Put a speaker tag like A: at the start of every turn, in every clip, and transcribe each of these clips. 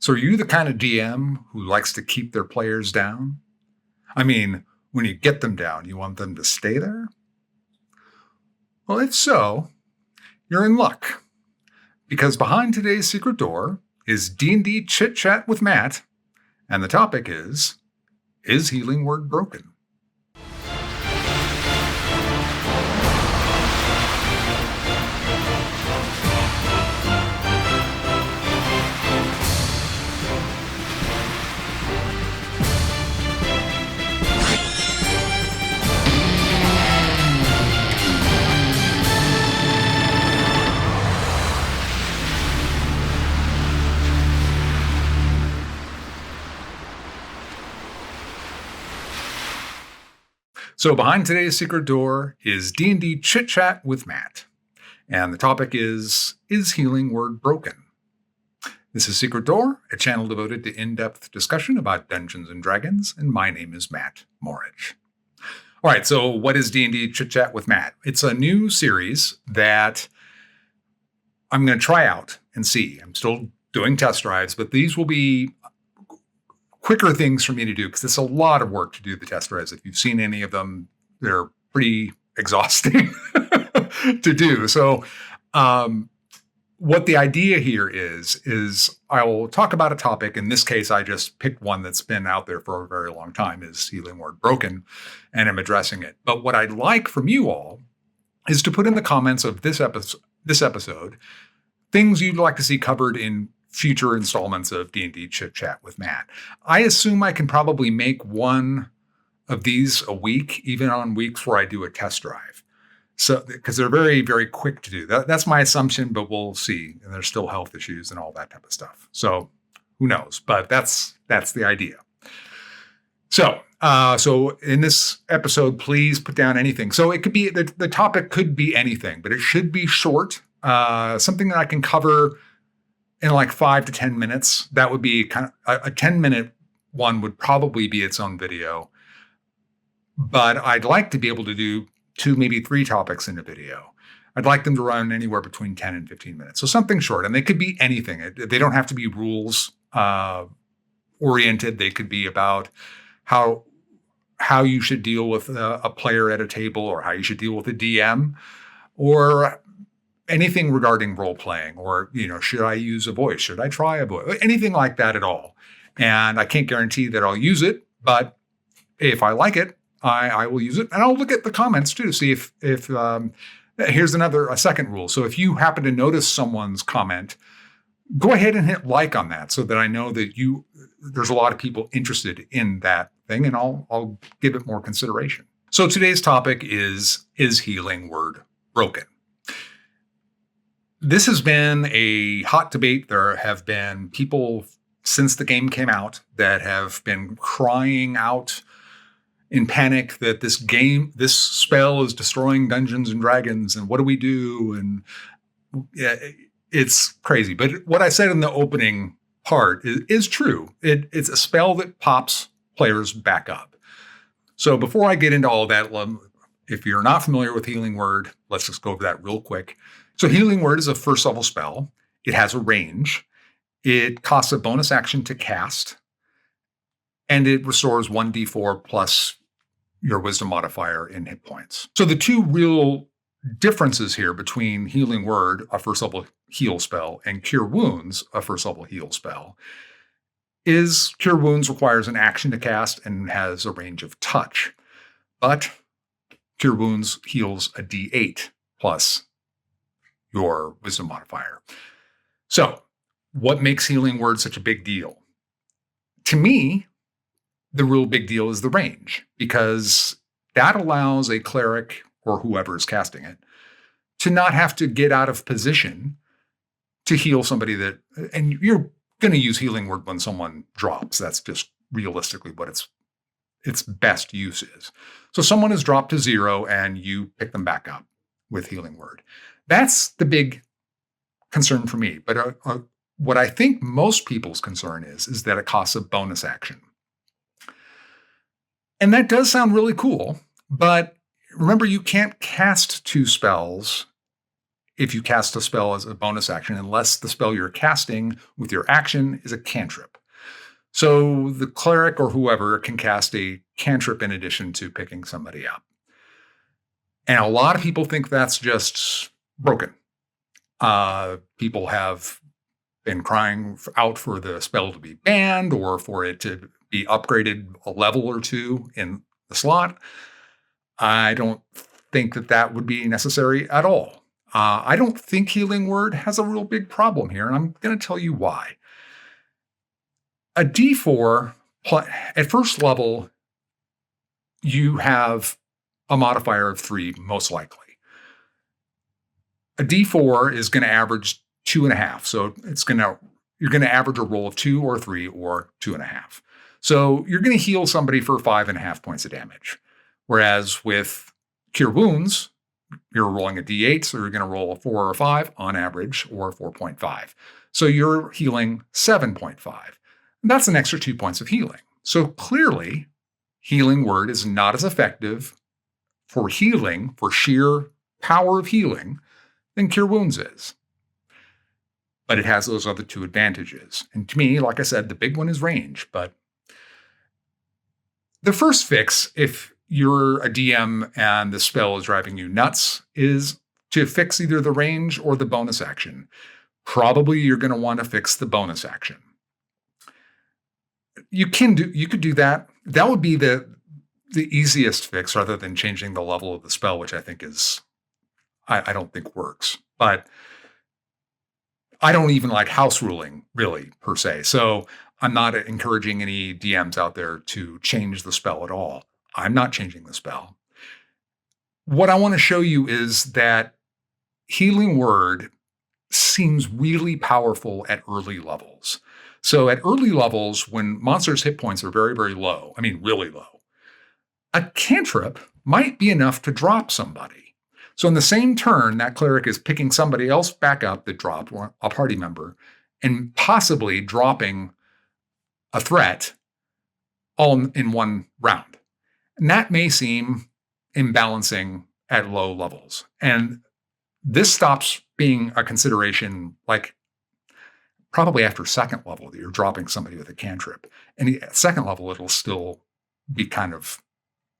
A: So are you the kind of DM who likes to keep their players down? I mean, when you get them down, you want them to stay there? Well, if so, you're in luck. Because behind today's secret door is D&D Chit Chat with Matt, and the topic is Healing Word Broken? So behind today's secret door is D&D Chit Chat with Matt. And the topic is Healing Word Broken? This is Secret Door, a channel devoted to in-depth discussion about Dungeons & Dragons, and my name is Matt Morich. All right, so what is D&D Chit Chat with Matt? It's a new series that I'm going to try out and see. I'm still doing test drives, but these will be quicker things for me to do because it's a lot of work to do the test drives. If you've seen any of them, they're pretty exhausting to do. So what the idea here is I will talk about a topic. In this case, I just picked one that's been out there for a very long time, is Healing Word Broken, and I'm addressing it. But what I'd like from you all is to put in the comments of this episode things you'd like to see covered in future installments of D&D Chit Chat with Matt. I assume I can probably make one of these a week, even on weeks where I do a test drive. So, because they're very, very quick to do. That's my assumption, but we'll see. And there's still health issues and all that type of stuff. So who knows? But that's the idea. So in this episode, please put down anything. So it could be, the topic could be anything, but it should be short. Something that I can cover in like 5 to 10 minutes. That would be kind of a 10-minute one would probably be its own video. But I'd like to be able to do 2, maybe 3 topics in a video. I'd like them to run anywhere between 10 and 15 minutes. So something short, and they could be anything. They don't have to be rules oriented. They could be about how you should deal with a player at a table, or how you should deal with a DM, or anything regarding role playing, or, should I use a voice? Should I try a voice? Anything like that at all. And I can't guarantee that I'll use it, but if I like it, I will use it. And I'll look at the comments too to see if here's a second rule. So if you happen to notice someone's comment, go ahead and hit like on that so that I know that there's a lot of people interested in that thing, and I'll give it more consideration. So today's topic is Healing Word Broken? This has been a hot debate. There have been people since the game came out that have been crying out in panic that this spell is destroying Dungeons and Dragons, and what do we do? And it's crazy. But what I said in the opening part is true. It's a spell that pops players back up. So before I get into all of that, if you're not familiar with Healing Word, let's just go over that real quick. So Healing Word is a first level spell. It has a range. It costs a bonus action to cast, and it restores 1d4 plus your wisdom modifier in hit points. So the two real differences here between Healing Word, a first level heal spell, and Cure Wounds, a first level heal spell, is Cure Wounds requires an action to cast and has a range of touch. But Cure Wounds heals a d8 plus your wisdom modifier. So what makes Healing Word such a big deal? To me, the real big deal is the range, because that allows a cleric or whoever is casting it to not have to get out of position to heal somebody and you're going to use Healing Word when someone drops. That's just realistically what its best use is. So someone is dropped to 0 and you pick them back up with Healing Word. That's the big concern for me. But what I think most people's concern is that it costs a bonus action. And that does sound really cool, but remember, you can't cast 2 spells if you cast a spell as a bonus action, unless the spell you're casting with your action is a cantrip. So the cleric or whoever can cast a cantrip in addition to picking somebody up. And a lot of people think that's just broken. People have been crying out for the spell to be banned or for it to be upgraded a level or two in the slot. I don't think that would be necessary at all. I don't think Healing Word has a real big problem here, and I'm going to tell you why. A D4, at first level, you have a modifier of 3, most likely. A D4 is going to average 2.5, so you're going to average a roll of 2 or 3 or 2.5. So you're going to heal somebody for 5.5 points of damage. Whereas with Cure Wounds, you're rolling a D8, so you're going to roll a 4 or 5 on average, or 4.5. So you're healing 7.5. And that's an extra 2 points of healing. So clearly, Healing Word is not as effective for healing, for sheer power of healing, than Cure Wounds is. But it has those other 2 advantages. And to me, like I said, the big one is range. But the first fix, if you're a DM and the spell is driving you nuts, is to fix either the range or the bonus action. Probably you're going to want to fix the bonus action. You could do that. That would be the easiest fix rather than changing the level of the spell, which I think I don't think works. But I don't even like house ruling, really, per se. So I'm not encouraging any DMs out there to change the spell at all. I'm not changing the spell. What I want to show you is that Healing Word seems really powerful at early levels. So at early levels, when monsters' hit points are very, very low, I mean really low, a cantrip might be enough to drop somebody. So in the same turn, that cleric is picking somebody else back up that dropped, a party member, and possibly dropping a threat all in one round. And that may seem imbalancing at low levels. And this stops being a consideration like probably after second level that you're dropping somebody with a cantrip. And at second level, it'll still be kind of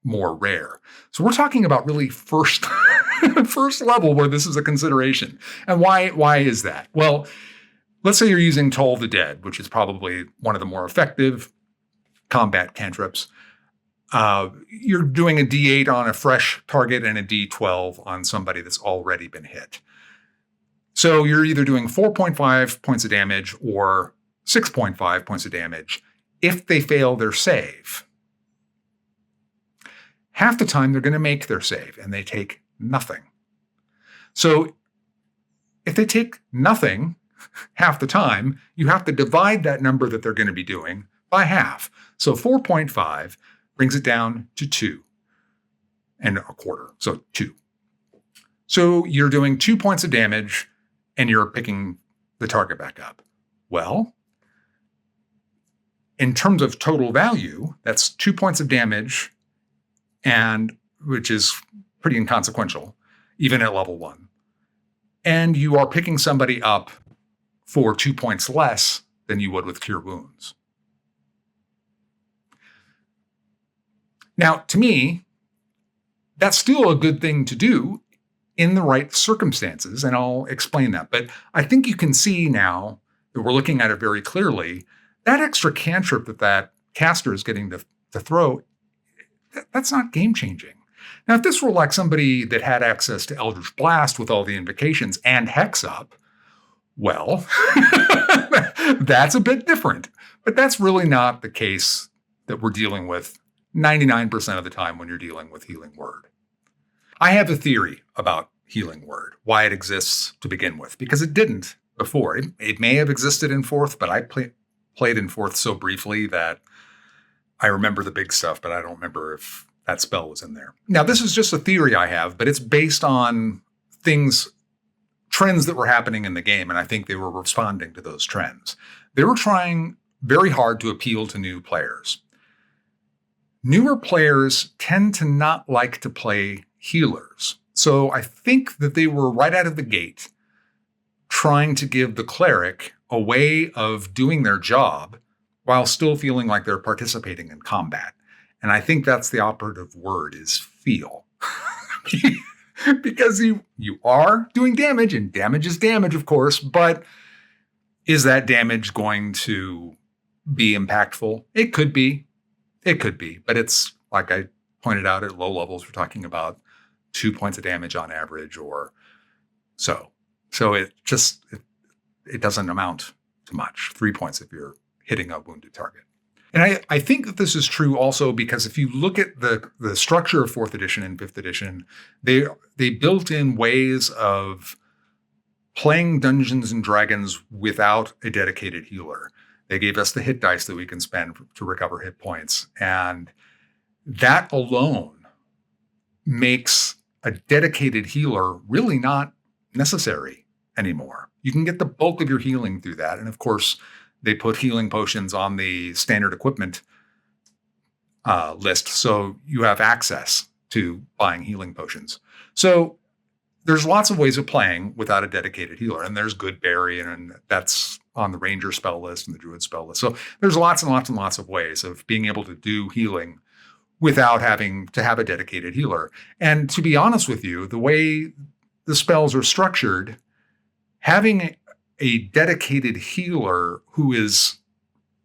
A: more rare. So we're talking about really first level where this is a consideration. And why is that? Well, let's say you're using Toll the Dead, which is probably one of the more effective combat cantrips. You're doing a D8 on a fresh target and a D12 on somebody that's already been hit. So you're either doing 4.5 points of damage or 6.5 points of damage if they fail their save. Half the time they're going to make their save and they take nothing. So if they take nothing half the time, you have to divide that number that they're going to be doing by half. So 4.5 brings it down to 2 and a quarter, so 2. So you're doing 2 points of damage and you're picking the target back up. Well, in terms of total value, that's 2 points of damage, and which is pretty inconsequential, even at level 1. And you are picking somebody up for 2 points less than you would with Cure Wounds. Now, to me, that's still a good thing to do in the right circumstances, and I'll explain that. But I think you can see now that we're looking at it very clearly, that extra cantrip that caster is getting to throw, that's not game-changing. Now, if this were like somebody that had access to Eldritch Blast with all the invocations and Hex Up, well, that's a bit different. But that's really not the case that we're dealing with 99% of the time when you're dealing with Healing Word. I have a theory about Healing Word, why it exists to begin with, because it didn't before. It may have existed in 4th, but I played in 4th so briefly that I remember the big stuff, but I don't remember if that spell was in there. Now, this is just a theory I have, but it's based on trends that were happening in the game, and I think they were responding to those trends. They were trying very hard to appeal to new players. Newer players tend to not like to play healers. So I think that they were right out of the gate trying to give the cleric a way of doing their job while still feeling like they're participating in combat. And I think that's the operative word, is feel. Because you are doing damage, and damage is damage, of course, but is that damage going to be impactful? It could be. It could be. But it's, like I pointed out, at low levels, we're talking about 2 points of damage on average or so. So it doesn't amount to much. 3 points if you're hitting a wounded target. And I think that this is true also because if you look at the structure of 4th edition and 5th edition, they built in ways of playing Dungeons and Dragons without a dedicated healer. They gave us the hit dice that we can spend to recover hit points. And that alone makes a dedicated healer really not necessary anymore. You can get the bulk of your healing through that. And of course, they put healing potions on the standard equipment list, so you have access to buying healing potions. So there's lots of ways of playing without a dedicated healer, and there's Good Berry, and that's on the Ranger spell list and the Druid spell list. So there's lots and lots and lots of ways of being able to do healing without having to have a dedicated healer. And to be honest with you, the way the spells are structured, having a dedicated healer who is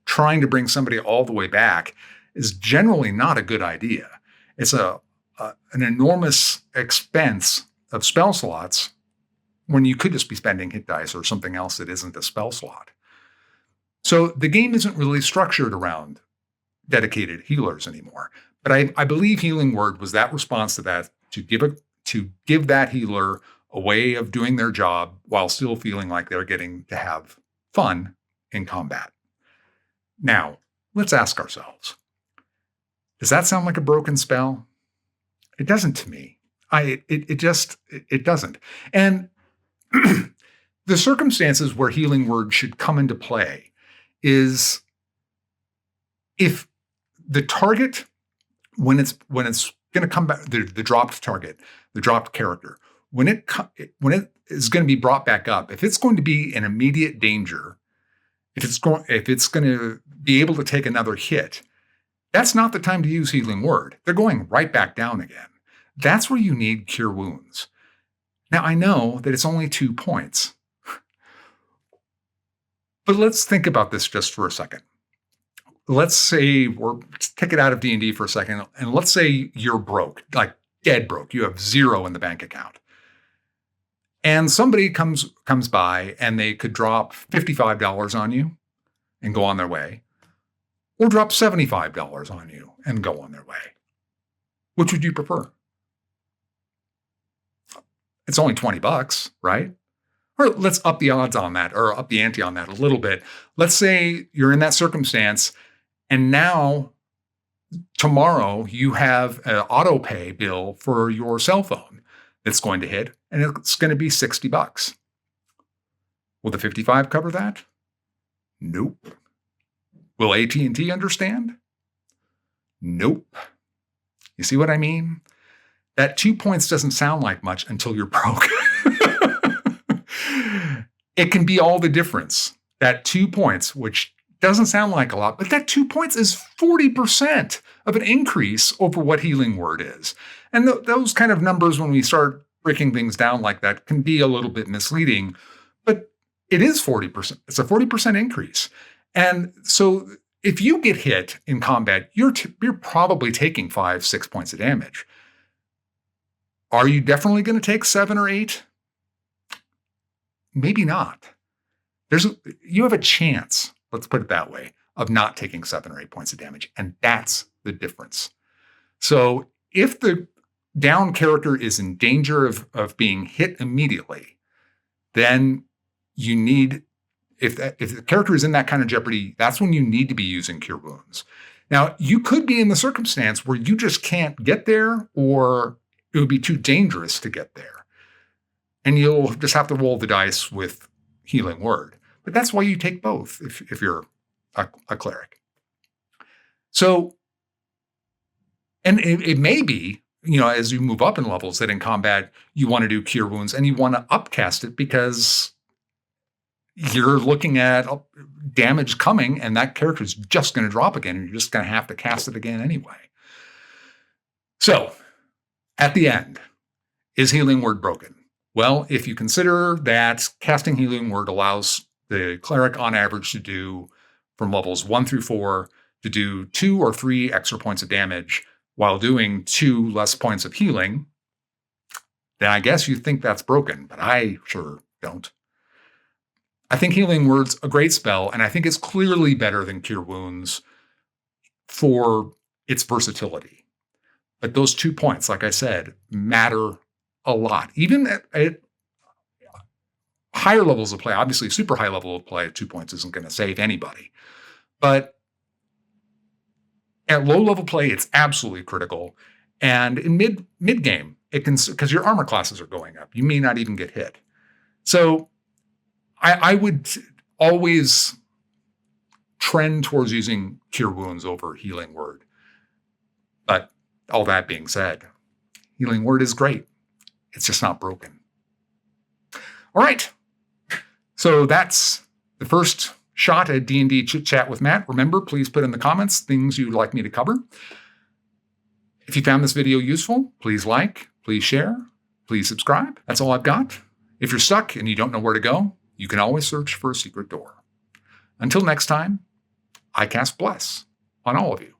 A: trying to bring somebody all the way back is generally not a good idea. It's an enormous expense of spell slots when you could just be spending hit dice or something else that isn't a spell slot. So the game isn't really structured around dedicated healers anymore. But I believe Healing Word was that response to that, to give that healer a way of doing their job while still feeling like they're getting to have fun in combat. Now, let's ask ourselves, does that sound like a broken spell? It doesn't to me. It doesn't. And the circumstances where Healing Word should come into play is if the target, when it's going to come back, the dropped target, the dropped character, when it is going to be brought back up, if it's going to be in immediate danger, if it's going to be able to take another hit, that's not the time to use Healing Word. They're going right back down again. That's where you need Cure Wounds. Now, I know that it's only 2 points, but let's think about this just for a second. Let's say take it out of D&D for a second, and let's say you're broke, like dead broke. You have 0 in the bank account. And somebody comes by and they could drop $55 on you and go on their way, or drop $75 on you and go on their way. Which would you prefer? It's only $20, right? Or let's up the odds on that, or up the ante on that a little bit. Let's say you're in that circumstance, and now tomorrow you have an auto pay bill for your cell phone that's going to hit, and it's going to be $60. Will the 55 cover that? Nope. Will AT&T understand? Nope. You see what I mean? That 2 points doesn't sound like much until you're broke. It can be all the difference. That 2 points, which doesn't sound like a lot, but that 2 points is 40% of an increase over what Healing Word is. And those kind of numbers, when we start breaking things down like that, can be a little bit misleading, but it is 40%. It's a 40% increase. And so if you get hit in combat, you're probably taking 5-6 points of damage. Are you definitely going to take 7 or 8? Maybe not. You have a chance, let's put it that way, of not taking 7 or 8 points of damage. And that's the difference. So if the down character is in danger of being hit immediately, then you need, if the character is in that kind of jeopardy, that's when you need to be using Cure Wounds. Now, you could be in the circumstance where you just can't get there, or it would be too dangerous to get there. And you'll just have to roll the dice with Healing Word. But that's why you take both if you're a cleric. So, and it may be, as you move up in levels, that in combat, you want to do Cure Wounds and you want to upcast it because you're looking at damage coming and that character is just going to drop again. And you're just going to have to cast it again anyway. So at the end, is Healing Word broken? Well, if you consider that casting Healing Word allows the cleric on average to do, from levels 1 through 4, to do 2 or 3 extra points of damage while doing 2 less points of healing, then I guess you think that's broken, but I sure don't. I think Healing Word's a great spell, and I think it's clearly better than Cure Wounds for its versatility. But those 2 points, like I said, matter a lot. Even at higher levels of play, obviously super high level of play, 2 points isn't going to save anybody. But at low level play, it's absolutely critical. And in mid game, it can, because your armor classes are going up. You may not even get hit. So I would always trend towards using Cure Wounds over Healing Word. But all that being said, Healing Word is great. It's just not broken. All right. So that's the first shot at D&D Chit Chat with Matt. Remember, please put in the comments things you'd like me to cover. If you found this video useful, please like, please share, please subscribe. That's all I've got. If you're stuck and you don't know where to go, you can always search for a secret door. Until next time, I cast Bless on all of you.